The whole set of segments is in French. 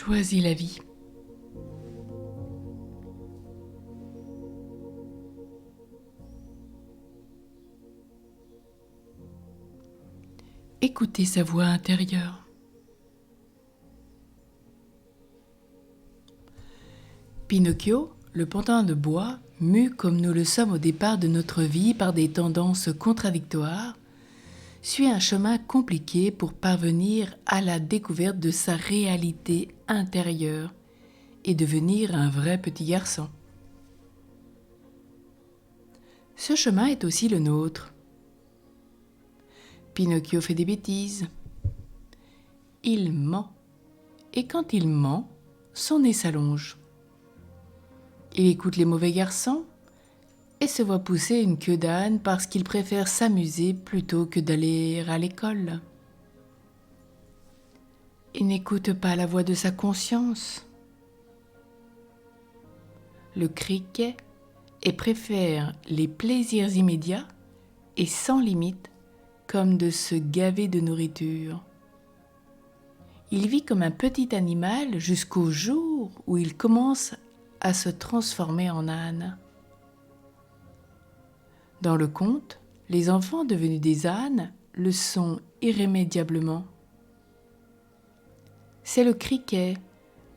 Choisis la vie. Écoutez sa voix intérieure. Pinocchio, le pantin de bois, mu comme nous le sommes au départ de notre vie par des tendances contradictoires, suit un chemin compliqué pour parvenir à la découverte de sa réalité intérieure et devenir un vrai petit garçon. Ce chemin est aussi le nôtre. Pinocchio fait des bêtises. Il ment. Et quand il ment, son nez s'allonge. Il écoute les mauvais garçons et se voit pousser une queue d'âne parce qu'il préfère s'amuser plutôt que d'aller à l'école. Il n'écoute pas la voix de sa conscience, le criquet, et préfère les plaisirs immédiats et sans limite, comme de se gaver de nourriture. Il vit comme un petit animal jusqu'au jour où il commence à se transformer en âne. Dans le conte, les enfants devenus des ânes le sont irrémédiablement. C'est le criquet,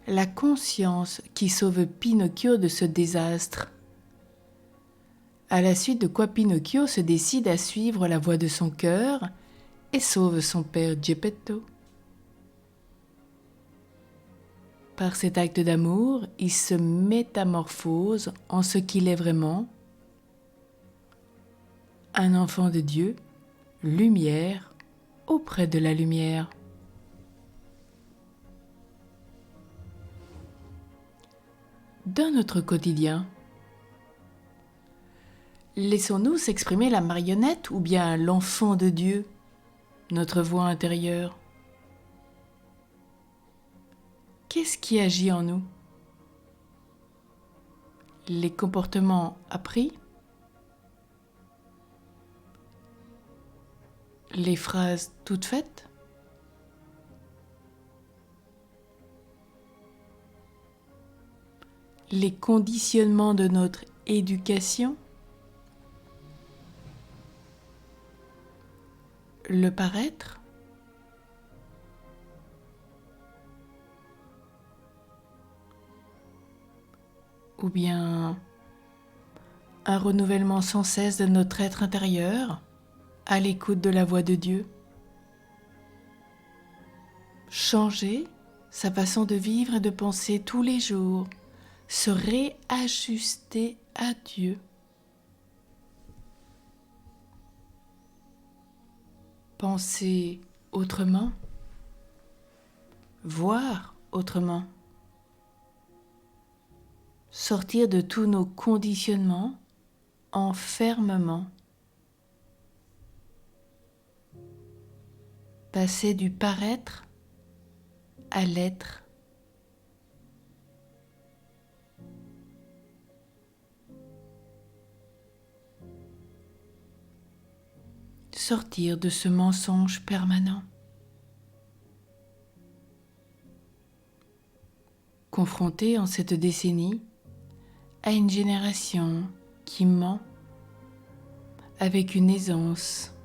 la conscience qui sauve Pinocchio de ce désastre. À la suite de quoi Pinocchio se décide à suivre la voie de son cœur et sauve son père Geppetto. Par cet acte d'amour, il se métamorphose en ce qu'il est vraiment, un enfant de Dieu, lumière auprès de la lumière. Dans notre quotidien, laissons-nous s'exprimer la marionnette ou bien l'enfant de Dieu, notre voix intérieure? Qu'est-ce qui agit en nous? Les comportements appris? Les phrases toutes faites? Les conditionnements de notre éducation? Le paraître? Ou bien un renouvellement sans cesse de notre être intérieur à l'écoute de la voix de Dieu? Changer sa façon de vivre et de penser tous les jours, se réajuster à Dieu. Penser autrement, voir autrement, sortir de tous nos conditionnements, enfermements, passer du paraître à l'être. Sortir de ce mensonge permanent. Confronté en cette décennie à une génération qui ment avec une aisance.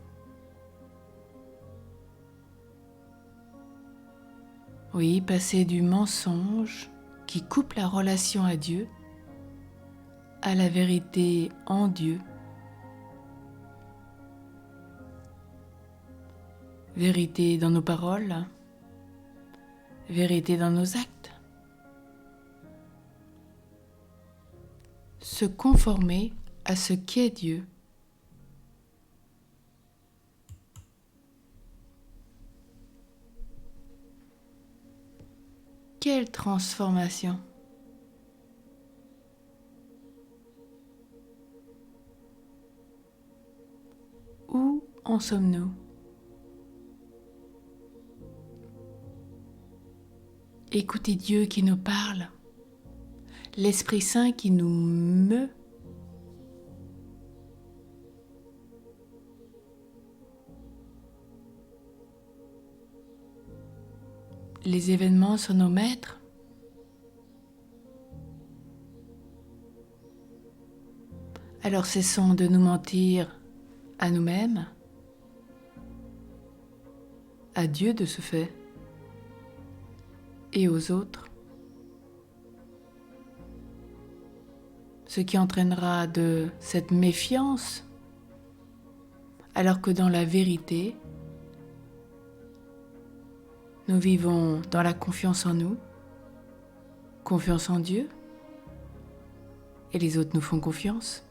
Oui, passer du mensonge qui coupe la relation à Dieu à la vérité en Dieu. Vérité dans nos paroles, vérité dans nos actes. Se conformer à ce qu'est Dieu. Quelle transformation! Où en sommes-nous? Écoutez Dieu qui nous parle, l'Esprit Saint qui nous meut. Les événements sont nos maîtres, Alors cessons de nous mentir à nous-mêmes, à Dieu de ce fait, et aux autres, ce qui entraînera de cette méfiance, alors que dans la vérité, nous vivons dans la confiance en nous, confiance en Dieu, et les autres nous font confiance.